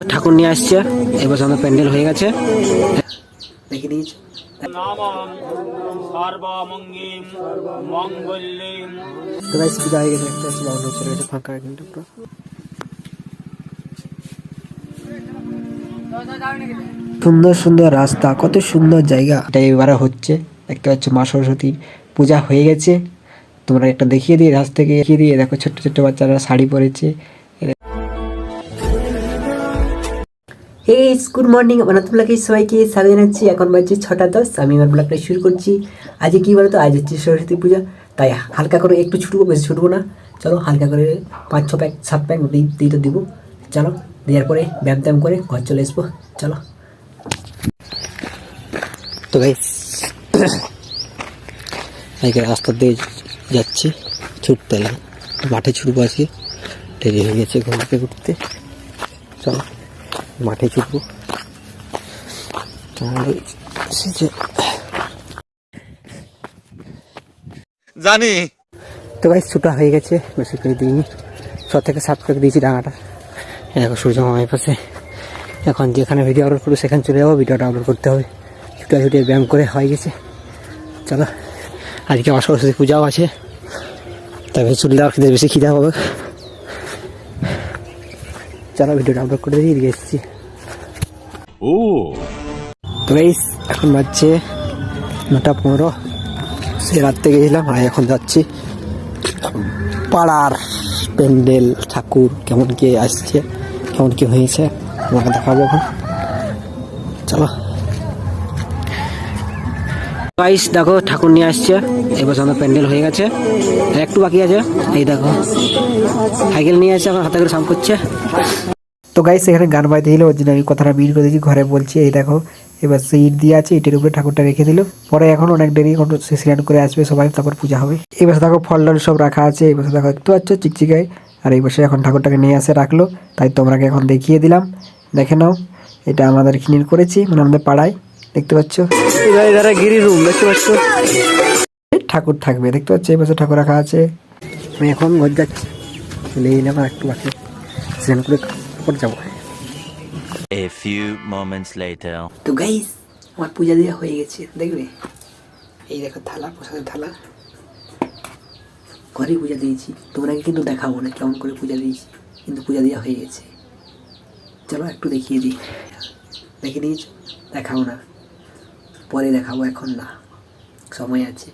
ঠাকুর নিয়ে আসছে, এবার আমাদের প্যান্ডেল হয়ে গেছে, দেখে নিয়েছি। পূজা হয়ে গেছে, একটা চলে গেছে ফাঁকা, কিন্তু সুন্দর সুন্দর রাস্তা, কত সুন্দর জায়গা। এটা এবারে হচ্ছে, দেখতে পাচ্ছ মা সরস্বতীর পূজা হয়ে গেছে। তোমরা একটা দেখিয়ে দিয়ে রাস্তা থেকে দেখিয়ে দিয়ে দেখো, ছোট্ট ছোট্ট বাচ্চারা শাড়ি পরেছে। গুড মর্নিং, আমার নতুন ব্লগে সবাইকে স্বাগত জানাচ্ছি। এখন বাজছে 6:10, আমি আমার ব্লগটা শুরু করছি। আজকে কী বলতো, আজ হচ্ছে সরস্বতী পূজা, তাই হালকা করে একটু ছুটবো, বেশি ছুটবো না। চলো হালকা করে 5-6 প্যাক 7 প্যাক দিতে দিব। চলো দেওয়ার পরে ব্যায়াম ট্যাম করে ঘর চলে আসবো। চলো তো ভাই রাস্তা দিয়ে যাচ্ছি, ছুটতে লাগে, মাঠে ছুটবো আজকে। দেরি হয়ে গেছে ঘুম থেকে উঠতে, চলো মাঠে ছুটবো। জানি তো ভাই ছুটা হয়ে গেছে, বেশি করে দিইনি, 6 থেকে 7 প্যাক দিয়েছি ডাঙাটা। এখন সূর্য মামার পাশে, এখন যেখানে ভিডিও আপলোড করবো সেখানে চলে যাবো, ভিডিওটা আপলোড করতে হবে। ছুটিয়ে ব্যায়াম করে হয়ে গেছে। চলো আজকে আমার সরস্বতী পূজাও আছে, তবে চুলটা খেতে বেশি খিদা হবে। চলো ভিডিওটা আপলোড করে দিয়ে এসেছি। তো ভাই এখন বাজছে 9:15, সে রাত থেকে গেছিলাম, আর এখন যাচ্ছি পাড়ার প্যান্ডেল ঠাকুর কেমন কি আসছে, কেমন কি হয়েছে তোমাকে দেখাবো এখন। চলো গাইস, দেখো ঠাকুর নিয়ে আসছে, এবার আমাদের প্যান্ডেল হয়ে গেছে, আর একটু বাকি আছে। এই দেখো সাইকেল নিয়ে আসছে, এখন হাতে করে সাম করছে। তো গাইস এখানে গান বাজতে দিল, ওর জন্য আমি কথাটা বিল করে দিয়েছি, ঘরে বলছি। এই দেখো এবার সেই ইট দিয়ে আছে, ইটের উপরে ঠাকুরটা রেখে দিল, পরে এখন অনেক দেরি, এখন সে স্নান করে আসবে সবাই, তারপর পূজা হবে। এই বছর দেখো ফল টল সব রাখা আছে, এই বছর দেখো একটু আচ্ছা চিকচিকায়, আর এই বছর এখন ঠাকুরটাকে নিয়ে আসে রাখলো, তাই তোমরাকে এখন দেখিয়ে দিলাম, দেখে নাও। এটা আমাদের কিনে করেছি, মানে আমাদের পাড়ায়, দেখতে পাচ্ছ গিরি রুম, দেখতে পাচ্ছ ঠাকুর থাকবে, দেখতে পাচ্ছ এই বছর ঠাকুর রাখা আছে। আমি এখন ঘর যাচ্ছি, চলে এলাম, আর একটু বাকি স্নান করে পর যাবো। A few moments later. তো গাইস আমার পূজা দেওয়া হয়ে গেছে, দেখবে এই দেখো থালা, প্রসাদের থালা, ঘরে পূজা দিয়েছি। তোমরাকে কিন্তু দেখাবো না কেমন করে পূজা দিয়েছি, কিন্তু পূজা দেওয়া হয়ে গেছে। চলো একটু দেখিয়ে দিই, দেখে দিয়েছ, দেখাবো না, পরে দেখাবো, এখন না, সময় আছে।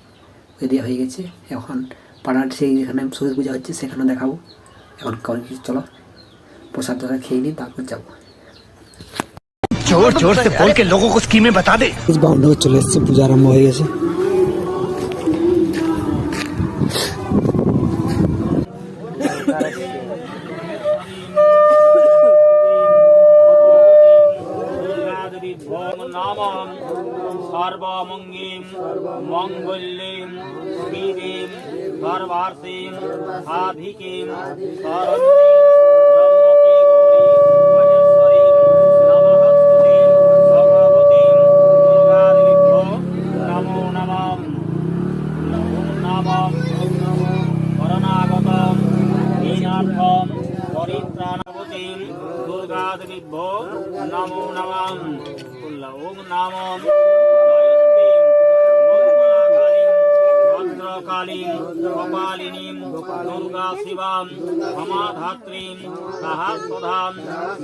পূজা দেওয়া হয়ে গেছে, এখন পাড়ার সেই যেখানে সরস্বতী পূজা হচ্ছে সেখানে দেখাবো। এখন কেমন কিছু, চলো প্রসাদ টসাদ খেয়ে নিই, তারপর যাবো। जोर जोर से बोल के लोगों को स्कीमें बता दे। বন্ধ চলে এসছে, পূজা আরম্ভ হয়ে গেছে। সর্বমঙ্গীম মঙ্গল্যেম শিবেম সর্বার্থেম সাধিকেম শরণ্যেম ত্র্যম্বকে গৌরী মহেশ্বরীম নমঃস্তুতে ভগবতীম দুর্গাদেবীভ্যো নমো নমঃ। নমঃ শরণাগতম দীনার্থম পরিত্রাণবতীম দুর্গাদেবীভ্যো নমো নমঃ। ওম নমঃ জয়ন্তীম মঙ্গলাকালীম ভদ্রকালীম কপালিনীম দুর্গা শিবাম ক্ষমাধাত্রীম সহস্রধাম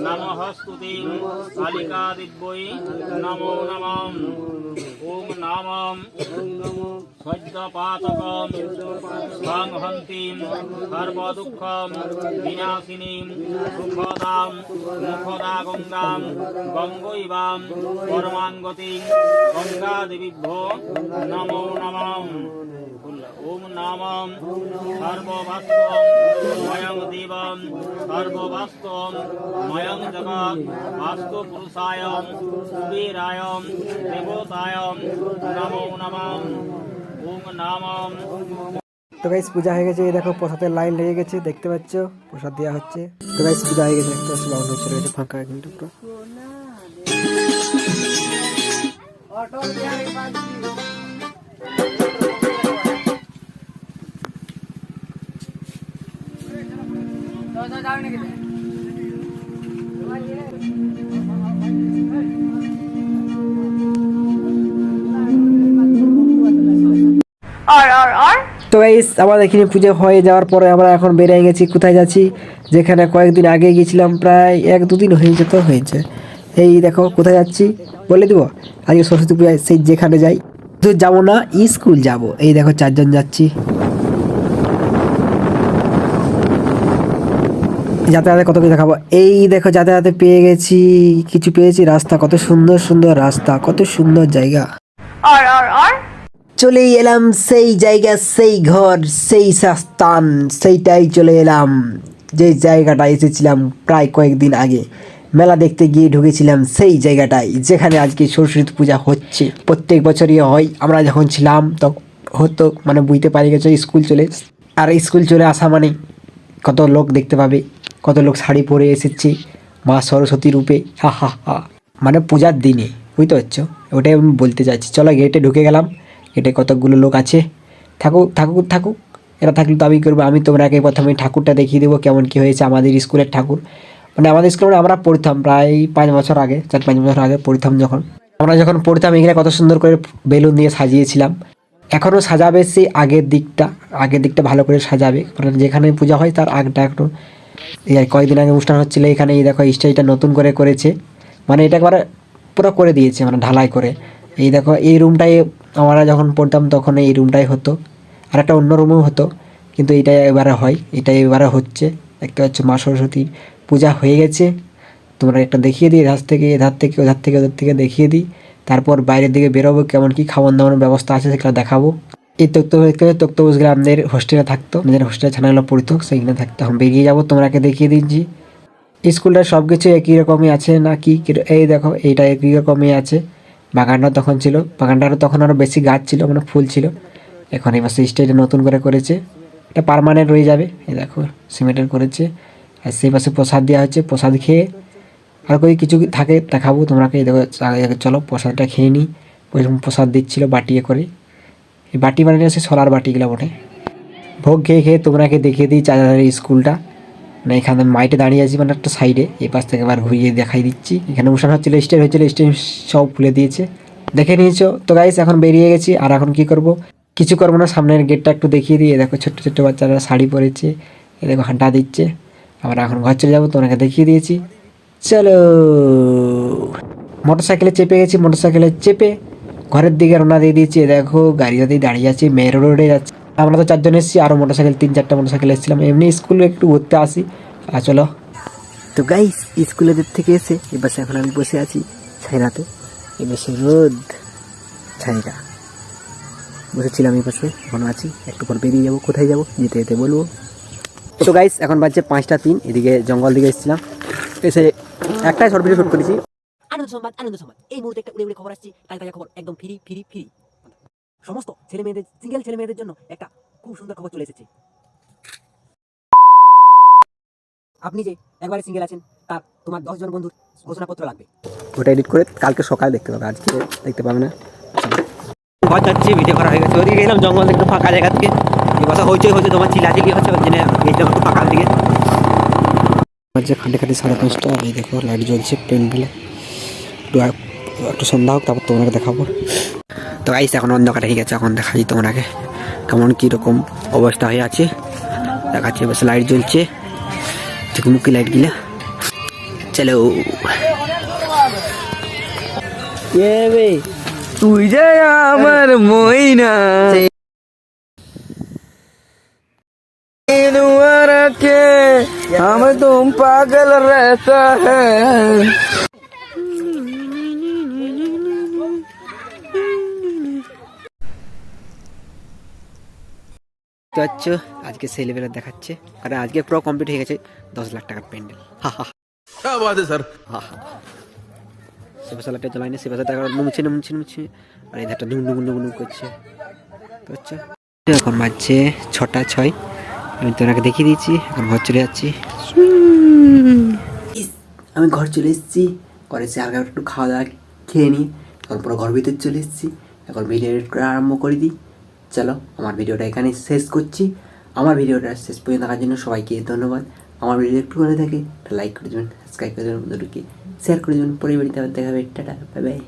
নমঃস্তুতিম কালিকা দিব্যৈ নমো নমঃ। ওম নমঃ সহ্যপাতকম সংহন্তীম সর্বদুঃখম বিনাশিনীম সুখদাম মুখদা গঙ্গাম গঙ্গৈবাম পরমাঙ্গতিং গঙ্গাদেবীভ্যো নমো নমঃ। ওম নমঃ সর্ববাস্তবম ময়ং দেবম সর্ববাস্তবম ময়ং জগৎ বাস্তু পুরুষায়ম কুবেরায়ম দেবতায়ম নমো নমঃ। ওম নমঃ। তো গাইস পূজা হয়ে গেছে, এই দেখো প্রসাদের লাইন লেগে গেছে, দেখতে পাচ্ছ প্রসাদ দেওয়া হচ্ছে। তো গাইস পূজা হয়ে গেছে, দেখতে পাচ্ছ বন্ধ চলে গেছে ফাঁকা, কিন্তু পুরো তো গাইস আমাদের এখানে পুজো হয়ে যাওয়ার পরে আমরা এখন বেরিয়ে গেছি। কোথায় যাচ্ছি? যেখানে কয়েকদিন আগে গেছিলাম, প্রায় 1-2 দিন হয়েছে। তো হয়েছে এই দেখো কোথায় যাচ্ছি বলে দিব। আজকে সরস্বতী পূজায় সেই যেখানে যাই, তো যাবো না, স্কুল যাব। এই দেখো 4 জন যাচ্ছি। যাতায়াতে কত কিছু দেখাবো। এই দেখো যাতায়াতে পেয়ে গেছি, কিছু পেয়েছি। রাস্তা কত সুন্দর সুন্দর রাস্তা, কত সুন্দর জায়গা। চলেই এলাম সেই জায়গা, সেই ঘর, সেই স্থান, সেইটাই চলে এলাম যে জায়গাটা এসেছিলাম প্রায় কয়েকদিন আগে। মেলা দেখতে গিয়ে ঢুকেছিলাম সেই জায়গাটায়, যেখানে আজকে সরস্বতী পূজা হচ্ছে। প্রত্যেক বছরই হয়। আমরা যখন ছিলাম তখন হতো, মানে বুঝতে পারি গেছে স্কুল চলে। আর স্কুল চলে আসা মানে কত লোক দেখতে পাবে, কত লোক শাড়ি পরে এসেছে মা সরস্বতী রূপে। হা হা হা, মানে পূজার দিনে, বুঝতে পারছো? ওটাই আমি বলতে চাইছি। চলো গেটে ঢুকে গেলাম। গেটে কতকগুলো লোক আছে। থাকুক থাকুক থাকুক, এরা থাকলে তো আমি করবো। আমি তোমরাকে প্রথমে ঠাকুরটা দেখিয়ে দেবো কেমন কী হয়েছে। আমাদের স্কুলের ঠাকুর, মানে আমাদের স্কুলে আমরা পড়তাম প্রায় 5 বছর আগে, 4-5 বছর আগে পড়তাম। আমরা যখন পড়তাম এখানে কত সুন্দর করে বেলুন দিয়ে সাজিয়েছিলাম। এখনও সাজাবে সেই আগের দিকটা ভালো করে সাজাবে, মানে যেখানে পূজা হয় তার আগটা একটু। এই কয়েকদিন আগে অনুষ্ঠান হচ্ছিলো এখানে, এই দেখো স্টেজটা নতুন করে করেছে, মানে এটা একবারে পুরো করে দিয়েছে, মানে ঢালাই করে। এই দেখো এই রুমটাই আমরা যখন পড়তাম তখন এই রুমটাই হতো, আর একটা অন্য রুমও হতো, কিন্তু এইটাই এবারে হয়, এটাই এবারে হচ্ছে। দেখতে পাচ্ছ মা সরস্বতীর পূজা হয়ে গেছে। তোমরা একটা দেখিয়ে দিই, এধার থেকে এধার থেকে ওধার থেকে ওদের থেকে দেখিয়ে দিই। তারপর বাইরের দিকে বেরোবো, কেমন কী খাবার দাবারের ব্যবস্থা আছে সেগুলো দেখাবো। এই তক্তপোষ গ্রামদের হোস্টেলে থাকতো, নিজের হোস্টেলে ছানাগুলো পড়তো, সেইখানে থাকতো। এখন বেরিয়ে যাবো, তোমরাকে দেখিয়ে দিচ্ছি। স্কুলটা সব কিছু একই রকমই আছে না কি? এই দেখো এইটা একই রকমই আছে। বাগানটা তখন ছিল, বাগানটারও তখন আরও বেশি গাছ ছিল, মানে ফুল ছিল। এখন এই মাসে স্টেজটা নতুন করে করেছে, এটা পার্মানেন্ট রয়ে যাবে। এই দেখো সিমেন্টের করেছে। আর সেই পাশে প্রসাদ দেওয়া হচ্ছে, প্রসাদ খেয়ে আর কই কিছু থাকে দেখাবো তোমাকে। এই দেখো চলো প্রসাদটা খেয়ে নিই। ওইরকম প্রসাদ দিচ্ছিলো বাটিয়ে করে, এই বাটি মানে সে সোলার বাটিগুলো বটে। ভোগ খেয়ে খেয়ে তোমরাকে দেখিয়ে দিই চাচাদের স্কুলটা। মানে এখানে মাইটে দাঁড়িয়ে আছি, মানে একটা সাইডে। এই পাশ থেকে আবার ঘুরিয়ে দেখাই দিচ্ছি। এখানে অনুষ্ঠান হচ্ছিলো, স্টেজ হচ্ছিলো, স্টেজ সব খুলে দিয়েছে, দেখে নিয়েছো তো গাইস। এখন বেরিয়ে গেছি, আর এখন কি করব? কিছু করবো না, সামনের গেটটা একটু দেখিয়ে দিই। দেখো ছোট্ট ছোট্ট বাচ্চারা শাড়ি পরেছে, এ দেখো হাঁটা দিচ্ছে। আমরা এখন ঘর চলে যাবো, তোমাকে দেখিয়ে দিয়েছি। চলো, মোটরসাইকেলে চেপে গেছি, মোটরসাইকেলে চেপে ঘরের দিকে রওনা দিয়ে দিয়েছি। দেখো গাড়িটাতেই দাঁড়িয়ে আছে, মেন রোডে যাচ্ছে। আমরা তো 4 জন এসেছি, আরও মোটরসাইকেল 3-4টা মোটরসাইকেল এসেছিলাম। এমনি স্কুলে একটু ঘুরতে আসি। আর চলো তো গাইস, স্কুলের থেকে এসে এবার এখন আমি বসে আছি ছাইরাতে। এবার সে রোদ ছাইরা বসেছিলাম এই পাশে, এখন আছি। একটু পর বেরিয়ে যাবো, কোথায় যাবো যেতে যেতে বলবো। তো গাইস এখন বাজছে 5টা 3। এদিকে জঙ্গল দিকে এসেছিলাম, এসে একটাই শর্ট ভিডিও শুট করেছি। আনন্দ সংবাদ, আনন্দ সংবাদ। এই মুহূর্তে একটা উড়ে উড়ে খবর আসছে, তাজা খবর, একদম ফ্রি ফ্রি ফ্রি। সমস্ত ছেলে মেয়েদের, সিঙ্গেল ছেলে মেয়েদের জন্য একটা খুব সুন্দর খবর চলে এসেছে। আপনি যে একবারে সিঙ্গেল আছেন, তার তোমার 10 জন বন্ধুর ঘোষণাপত্র লাগবে। ওটা এডিট করে কালকে সকালে দেখতে পাবে, আজকে দেখতে পাবে না। ঘর যাচ্ছি, ভিডিও করা হয়ে গেছে। ওদিকে গেলাম জঙ্গল, একটু ফাঁকা জায়গা থেকে। এই কথা হইচই হচ্ছে, তোমার চিল্লাচি কি হচ্ছে, ওই জন্য গেছিলাম একটু ফাঁকার দিকে। বাজছে খান্ডে 5:30। এই দেখো লাইট জ্বলছে প্যান্ডেলে। একটু সন্ধ্যা হোক, তারপর তোমাকে দেখাবো। তো গাইস এখন অন্ধকার হয়ে গেছে, এখন দেখাচ্ছি তোমাকে কেমন কীরকম অবস্থা হয়ে আছে। দেখাচ্ছি বেশ লাইট জ্বলছে, ঝুঁকিমুখি লাইট গিলা। চলো তুই যে আমার মইনা के हम तुम पागल रहता है। তো আচ্ছা আজকে সেই লেভেলে দেখাচ্ছে, কারণ আজকে পুরো কমপ্লিট হয়ে গেছে 10 লাখ টাকার প্যান্ডেল। হা হা क्या बात है सर। হা হা সে পাশে লাইটটা জ্বালায়নি, সে পাশে দেখা নুমছে, আর এই ধারটা ডুম করছে। তো আচ্ছা এখন বাজছে 6টা 6। আমি তোনাকে দেখিয়ে দিয়েছি, এখন ঘর চলে যাচ্ছি। আমি ঘর চলে এসেছি, ঘরে এসে হালকা একটু খাওয়া দাওয়া খেয়ে নিই। এখন পুরো ঘর ভিতরে চলে এসেছি। এখন ভিডিও এডিট করা আরম্ভ করে দিই। চলো আমার ভিডিওটা এখানে শেষ করছি। আমার ভিডিওটা শেষ পর্যন্ত দেখার জন্য সবাইকে ধন্যবাদ। আমার ভিডিও একটু করে থাকে লাইক করে দেবেন, সাবস্ক্রাইব করে দেবেন, শেয়ার করে দেবেন। পরে বাড়িতে আবার দেখা হবে। Tata, bye bye.